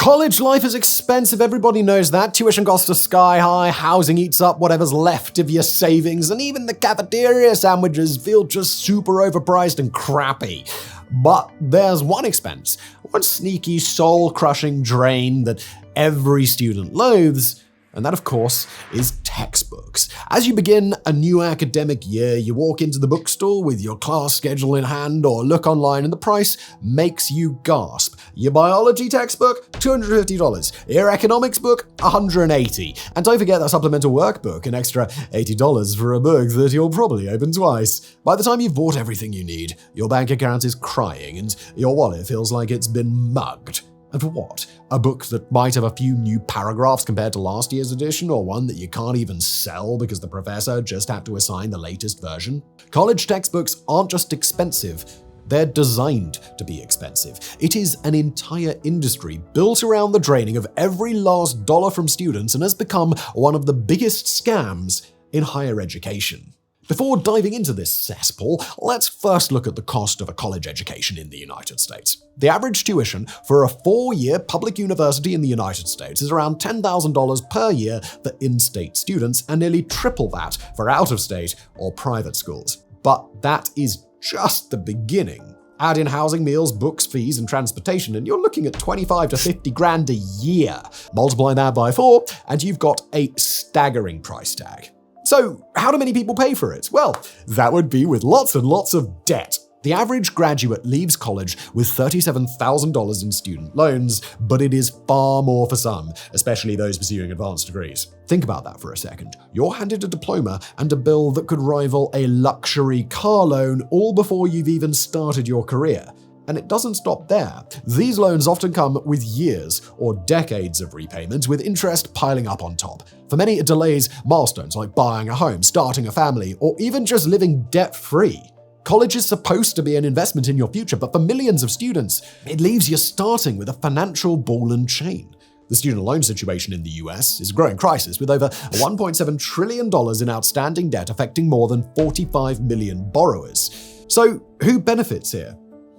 College life is expensive, everybody knows that. Tuition costs are sky high, housing eats up whatever's left of your savings, and even the cafeteria sandwiches feel just super overpriced and crappy. But there's one expense, one sneaky soul-crushing drain that every student loathes, and that, of course, is textbooks. As you begin a new academic year, you walk into the bookstore with your class schedule in hand or look online and the price makes you gasp. Your biology textbook, $250. Your economics book, $180. And don't forget that supplemental workbook, an extra $80 for a book that you'll probably open twice. By the time you've bought everything you need, your bank account is crying and your wallet feels like it's been mugged. And for what? A book that might have a few new paragraphs compared to last year's edition, or one that you can't even sell because the professor just had to assign the latest version? College textbooks aren't just expensive, they're designed to be expensive. It is an entire industry built around the draining of every last dollar from students and has become one of the biggest scams in higher education. Before diving into this cesspool, let's first look at the cost of a college education in the United States. The average tuition for a 4-year public university in the United States is around $10,000 per year for in-state students and nearly triple that for out-of-state or private schools. But that is just the beginning. Add in housing, meals, books, fees, and transportation, and you're looking at $25 to $50,000 a year. Multiply that by 4, and you've got a staggering price tag. So, how do many people pay for it? Well, that would be with lots and lots of debt. The average graduate leaves college with $37,000 in student loans, but it is far more for some, especially those pursuing advanced degrees. Think about that for a second. You're handed a diploma and a bill that could rival a luxury car loan all before you've even started your career. And it doesn't stop there. These loans often come with years or decades of repayment, with interest piling up on top. For many, it delays milestones like buying a home, starting a family, or even just living debt-free. College is supposed to be an investment in your future, but for millions of students, it leaves you starting with a financial ball and chain. The student loan situation in the US is a growing crisis, with over $1.7 trillion in outstanding debt affecting more than 45 million borrowers. So, who benefits here?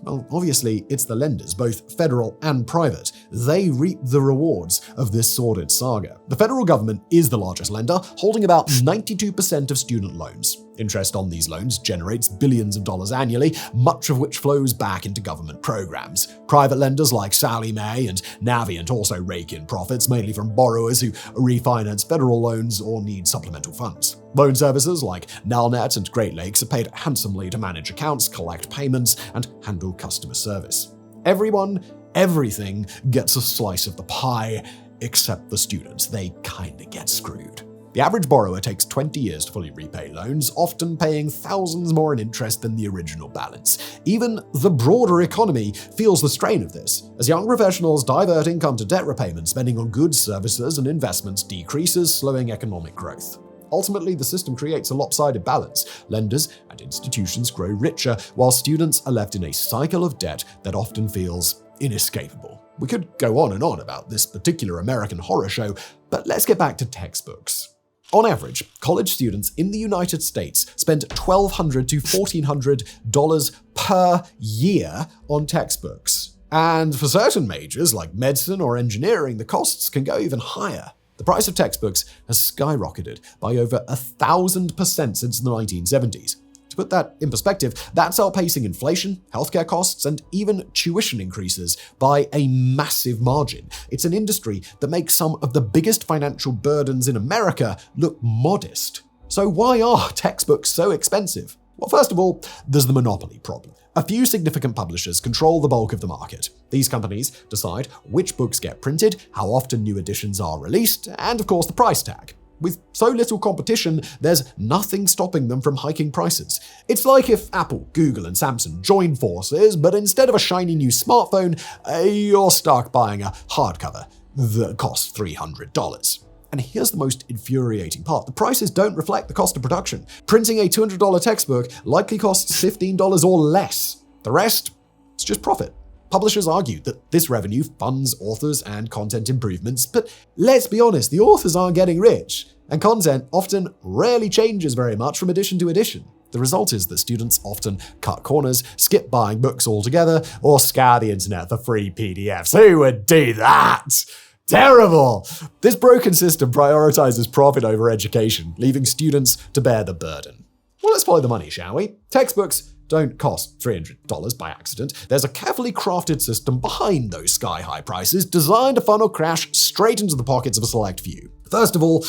Well, obviously, it's the lenders, both federal and private. They reap the rewards of this sordid saga. The federal government is the largest lender, holding about 92% of student loans. Interest on these loans generates billions of dollars annually, much of which flows back into government programs. Private lenders like Sallie Mae and Navient also rake in profits, mainly from borrowers who refinance federal loans or need supplemental funds. Loan servicers like Nelnet and Great Lakes are paid handsomely to manage accounts, collect payments, and handle customer service. Everyone, everything gets a slice of the pie, except the students. They kinda get screwed. The average borrower takes 20 years to fully repay loans, often paying thousands more in interest than the original balance. Even the broader economy feels the strain of this. As young professionals divert income to debt repayment, spending on goods, services, and investments decreases, slowing economic growth. Ultimately, the system creates a lopsided balance. Lenders and institutions grow richer, while students are left in a cycle of debt that often feels inescapable. We could go on and on about this particular American horror show, but let's get back to textbooks. On average, college students in the United States spend $1,200 to $1,400 per year on textbooks. And for certain majors like medicine or engineering, the costs can go even higher. The price of textbooks has skyrocketed by over 1,000% since the 1970s. To put that in perspective, that's outpacing inflation, healthcare costs, and even tuition increases by a massive margin. It's an industry that makes some of the biggest financial burdens in America look modest. So why are textbooks so expensive? Well, first of all, there's the monopoly problem. A few significant publishers control the bulk of the market. These companies decide which books get printed, how often new editions are released, and of course the price tag. With so little competition, there's nothing stopping them from hiking prices. It's like if Apple, Google, and Samsung joined forces, but instead of a shiny new smartphone, you're stuck buying a hardcover that costs $300. And here's the most infuriating part. The prices don't reflect the cost of production. Printing a $200 textbook likely costs $15 or less. The rest, it's just profit. Publishers argue that this revenue funds authors and content improvements, but let's be honest, the authors aren't getting rich, and content often rarely changes very much from edition to edition. The result is that students often cut corners, skip buying books altogether, or scour the internet for free PDFs. Who would do that? Terrible! This broken system prioritizes profit over education, leaving students to bear the burden. Well, let's follow the money, shall we? Textbooks don't cost $300 by accident. There's a carefully crafted system behind those sky-high prices designed to funnel cash straight into the pockets of a select few. First of all,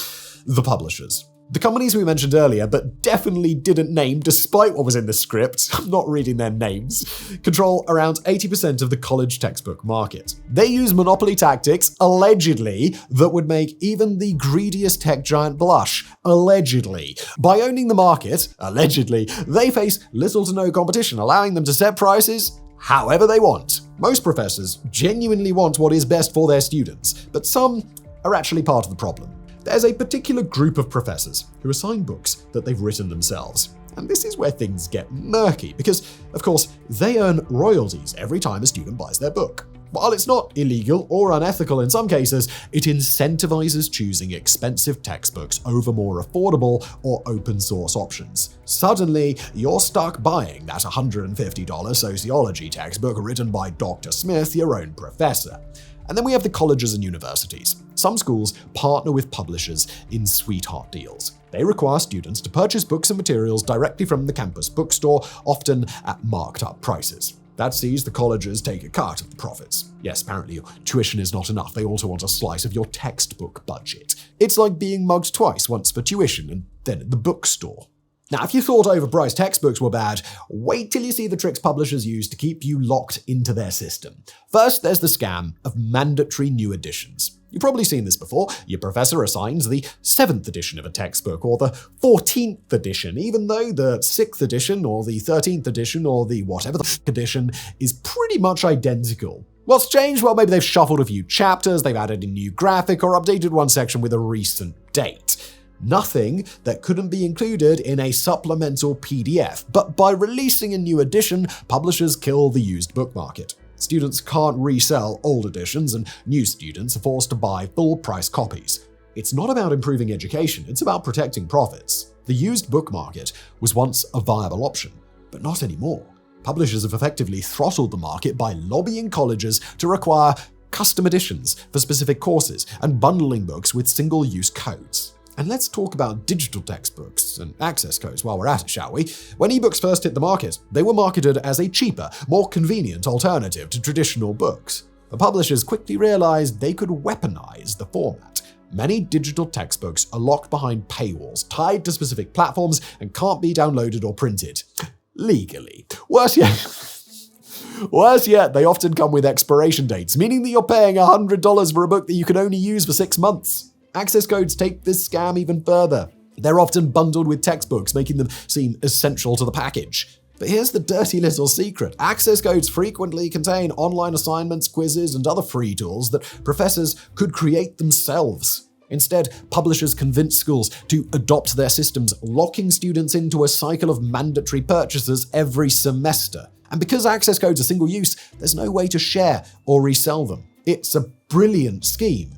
the publishers. The companies we mentioned earlier, but definitely didn't name despite what was in the script, I'm not reading their names, control around 80% of the college textbook market. They use monopoly tactics, allegedly, that would make even the greediest tech giant blush, allegedly. By owning the market, allegedly, they face little to no competition, allowing them to set prices however they want. Most professors genuinely want what is best for their students, but some are actually part of the problem. There's a particular group of professors who assign books that they've written themselves. And this is where things get murky, because, of course, they earn royalties every time a student buys their book. While it's not illegal or unethical in some cases, it incentivizes choosing expensive textbooks over more affordable or open source options. Suddenly, you're stuck buying that $150 sociology textbook written by Dr. Smith, your own professor. And then we have the colleges and universities. Some schools partner with publishers in sweetheart deals. They require students to purchase books and materials directly from the campus bookstore, often at marked up prices. That sees the colleges take a cut of the profits. Yes, apparently your tuition is not enough. They also want a slice of your textbook budget. It's like being mugged twice, once for tuition and then at the bookstore. Now, if you thought overpriced textbooks were bad, wait till you see the tricks publishers use to keep you locked into their system. First, there's the scam of mandatory new editions. You've probably seen this before. Your professor assigns the 7th edition of a textbook or the 14th edition, even though the 6th edition or the 13th edition or the whatever the edition is pretty much identical. What's changed? Well, maybe they've shuffled a few chapters, they've added a new graphic, or updated one section with a recent date. Nothing that couldn't be included in a supplemental PDF, but by releasing a new edition, publishers kill the used book market. Students can't resell old editions, and new students are forced to buy full-price copies. It's not about improving education, it's about protecting profits. The used book market was once a viable option, but not anymore. Publishers have effectively throttled the market by lobbying colleges to require custom editions for specific courses and bundling books with single-use codes. And let's talk about digital textbooks and access codes while we're at it, shall we? When ebooks first hit the market, they were marketed as a cheaper, more convenient alternative to traditional books. The publishers quickly realized they could weaponize the format. Many digital textbooks are locked behind paywalls, tied to specific platforms, and can't be downloaded or printed legally. Worse yet, they often come with expiration dates, meaning that you're paying $100 for a book that you can only use for 6 months. Access codes take this scam even further. They're often bundled with textbooks, making them seem essential to the package. But here's the dirty little secret. Access codes frequently contain online assignments, quizzes, and other free tools that professors could create themselves. Instead, publishers convince schools to adopt their systems, locking students into a cycle of mandatory purchases every semester. And because access codes are single-use, there's no way to share or resell them. It's a brilliant scheme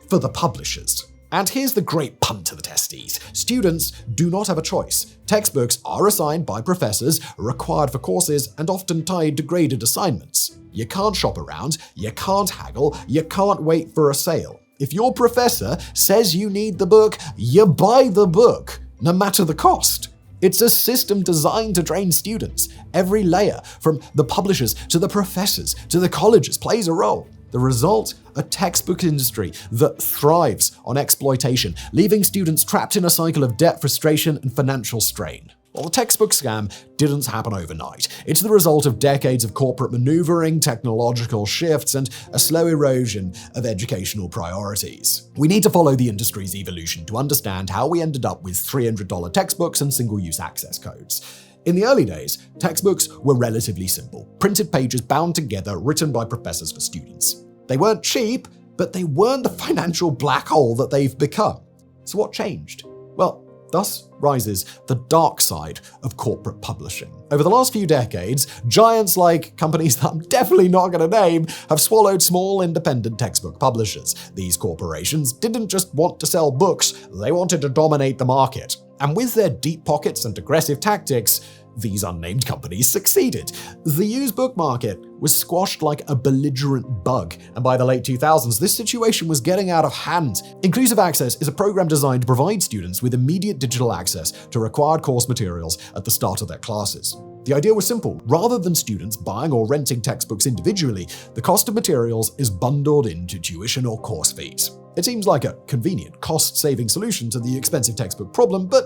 for the publishers. And here's the great pun to the testes. Students do not have a choice. Textbooks are assigned by professors, required for courses, and often tied to graded assignments. You can't shop around, you can't haggle, you can't wait for a sale. If your professor says you need the book, you buy the book, no matter the cost. It's a system designed to train students. Every layer, from the publishers to the professors to the colleges, plays a role. The result? A textbook industry that thrives on exploitation, leaving students trapped in a cycle of debt, frustration, and financial strain. Well, the textbook scam didn't happen overnight. It's the result of decades of corporate maneuvering, technological shifts, and a slow erosion of educational priorities. We need to follow the industry's evolution to understand how we ended up with $300 textbooks and single-use access codes. In the early days, textbooks were relatively simple, printed pages bound together, written by professors for students. They weren't cheap, but they weren't the financial black hole that they've become. So what changed? Well, Thus rises the dark side of corporate publishing. Over the last few decades, giants like companies that I'm definitely not going to name have swallowed small independent textbook publishers. These corporations didn't just want to sell books, they wanted to dominate the market. And with their deep pockets and aggressive tactics, these unnamed companies succeeded. The used book market was squashed like a belligerent bug, and by the late 2000s, this situation was getting out of hand. Inclusive Access is a program designed to provide students with immediate digital access to required course materials at the start of their classes. The idea was simple. Rather than students buying or renting textbooks individually, the cost of materials is bundled into tuition or course fees. It seems like a convenient, cost-saving solution to the expensive textbook problem, but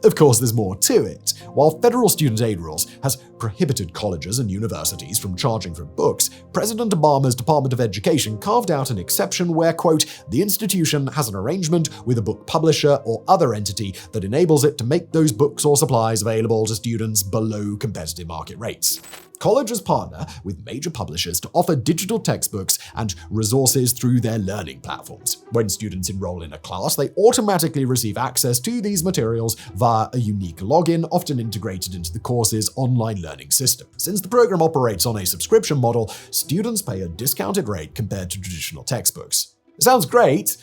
of course there's more to it. While federal student aid rules has prohibited colleges and universities from charging for books, President Obama's Department of Education carved out an exception where, quote, the institution has an arrangement with a book publisher or other entity that enables it to make those books or supplies available to students below competitive market rates. Colleges partner with major publishers to offer digital textbooks and resources through their learning platforms. When students enroll in a class, they automatically receive access to these materials via a unique login, often integrated into the course's online learning system. Since the program operates on a subscription model, students pay a discounted rate compared to traditional textbooks. It sounds great,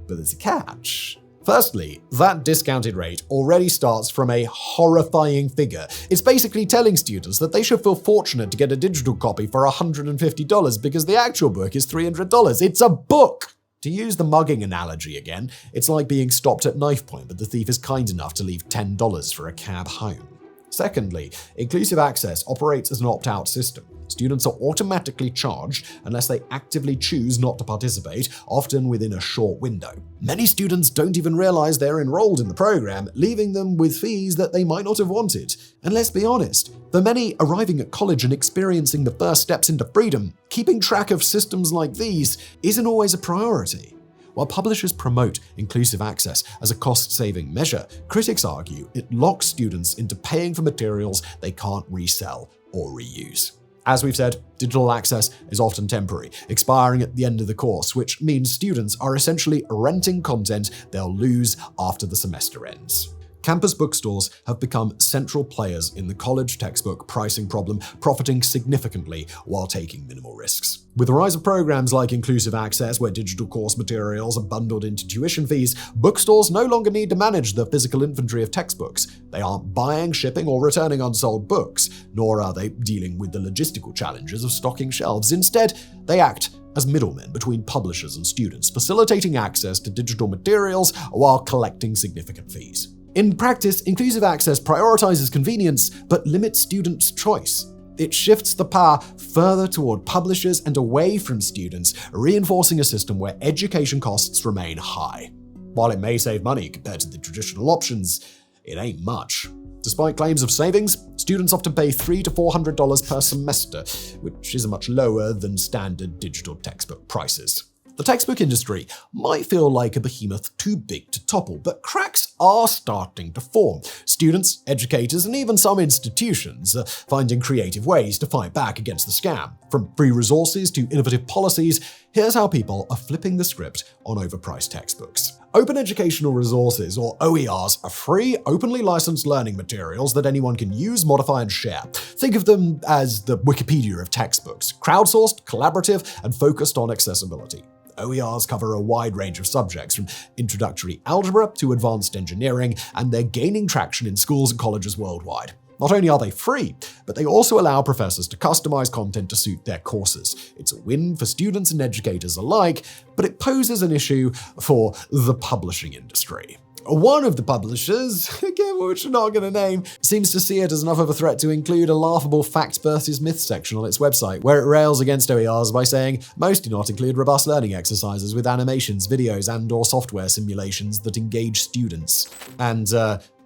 but there's a catch. Firstly, that discounted rate already starts from a horrifying figure. It's basically telling students that they should feel fortunate to get a digital copy for $150 because the actual book is $300. It's a book! To use the mugging analogy again, it's like being stopped at knife point, but the thief is kind enough to leave $10 for a cab home. Secondly, Inclusive Access operates as an opt-out system. Students are automatically charged unless they actively choose not to participate, often within a short window. Many students don't even realize they're enrolled in the program, leaving them with fees that they might not have wanted. And let's be honest, for many arriving at college and experiencing the first steps into freedom, keeping track of systems like these isn't always a priority. While publishers promote Inclusive Access as a cost-saving measure, critics argue it locks students into paying for materials they can't resell or reuse. As we've said, digital access is often temporary, expiring at the end of the course, which means students are essentially renting content they'll lose after the semester ends. Campus bookstores have become central players in the college textbook pricing problem, profiting significantly while taking minimal risks. With the rise of programs like Inclusive Access, where digital course materials are bundled into tuition fees, bookstores no longer need to manage the physical inventory of textbooks. They aren't buying, shipping, or returning unsold books, nor are they dealing with the logistical challenges of stocking shelves. Instead, they act as middlemen between publishers and students, facilitating access to digital materials while collecting significant fees. In practice, Inclusive Access prioritizes convenience but limits students' choice. It shifts the power further toward publishers and away from students, reinforcing a system where education costs remain high. While it may save money compared to the traditional options, it ain't much. Despite claims of savings, students often pay $300 to $400 per semester, which is much lower than standard digital textbook prices. The textbook industry might feel like a behemoth too big to topple, but cracks are starting to form. Students, educators, and even some institutions are finding creative ways to fight back against the scam. From free resources to innovative policies, here's how people are flipping the script on overpriced textbooks. Open Educational Resources, or OERs, are free, openly licensed learning materials that anyone can use, modify, and share. Think of them as the Wikipedia of textbooks, crowdsourced, collaborative, and focused on accessibility. OERs cover a wide range of subjects, from introductory algebra to advanced engineering, and they're gaining traction in schools and colleges worldwide. Not only are they free, but they also allow professors to customize content to suit their courses. It's a win for students and educators alike, but it poses an issue for the publishing industry. One of the publishers, again which we're not going to name, seems to see it as enough of a threat to include a laughable fact versus myth section on its website, where it rails against OERs by saying most do not include robust learning exercises with animations, videos, and/or software simulations that engage students. And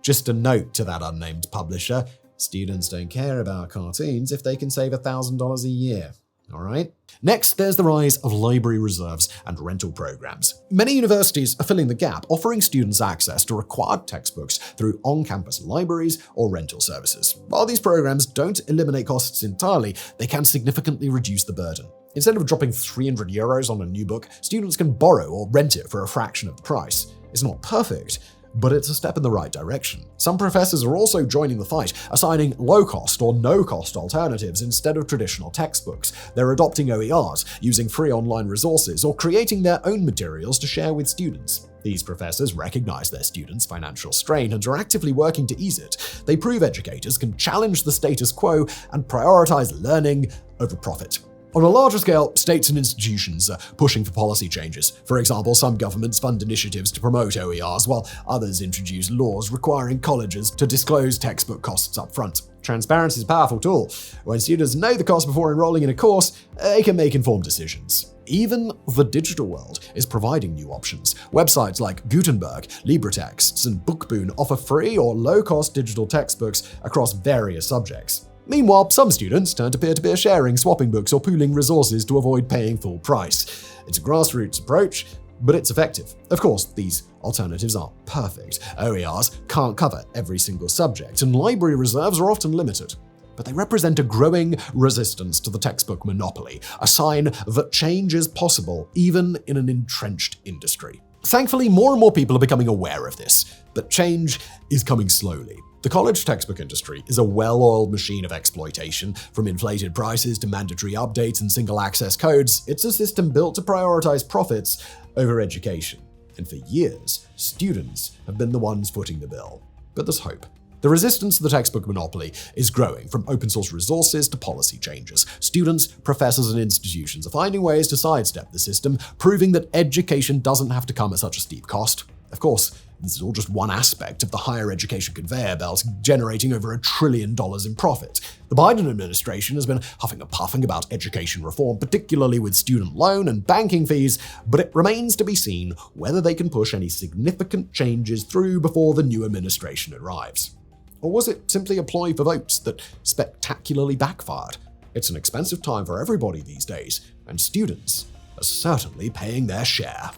just a note to that unnamed publisher, students don't care about cartoons if they can save $1,000 a year. All right? Next, there's the rise of library reserves and rental programs. Many universities are filling the gap, offering students access to required textbooks through on-campus libraries or rental services. While these programs don't eliminate costs entirely, they can significantly reduce the burden. Instead of dropping €300 on a new book, students can borrow or rent it for a fraction of the price. It's not perfect, but it's a step in the right direction. Some professors are also joining the fight, assigning low-cost or no-cost alternatives instead of traditional textbooks. They're adopting OERs, using free online resources, or creating their own materials to share with students. These professors recognize their students' financial strain and are actively working to ease it. They prove educators can challenge the status quo and prioritize learning over profit. On a larger scale, states and institutions are pushing for policy changes. For example, some governments fund initiatives to promote OERs, while others introduce laws requiring colleges to disclose textbook costs up front. Transparency is a powerful tool. When students know the cost before enrolling in a course, they can make informed decisions. Even the digital world is providing new options. Websites like Gutenberg, LibreTexts, and Bookboon offer free or low-cost digital textbooks across various subjects. Meanwhile, some students turn to peer-to-peer sharing, swapping books, or pooling resources to avoid paying full price. It's a grassroots approach, but it's effective. Of course, these alternatives aren't perfect. OERs can't cover every single subject, and library reserves are often limited. But they represent a growing resistance to the textbook monopoly, a sign that change is possible even in an entrenched industry. Thankfully, more and more people are becoming aware of this, but change is coming slowly. The college textbook industry is a well-oiled machine of exploitation. From inflated prices to mandatory updates and single-access codes, it's a system built to prioritize profits over education. And for years, students have been the ones footing the bill. But there's hope. The resistance to the textbook monopoly is growing, from open-source resources to policy changes. Students, professors, and institutions are finding ways to sidestep the system, proving that education doesn't have to come at such a steep cost. Of course, this is all just one aspect of the higher education conveyor belt, generating over $1 trillion in profit. The Biden administration has been huffing and puffing about education reform, particularly with student loan and banking fees, but it remains to be seen whether they can push any significant changes through before the new administration arrives. Or was it simply a ploy for votes that spectacularly backfired? It's an expensive time for everybody these days, and students are certainly paying their share.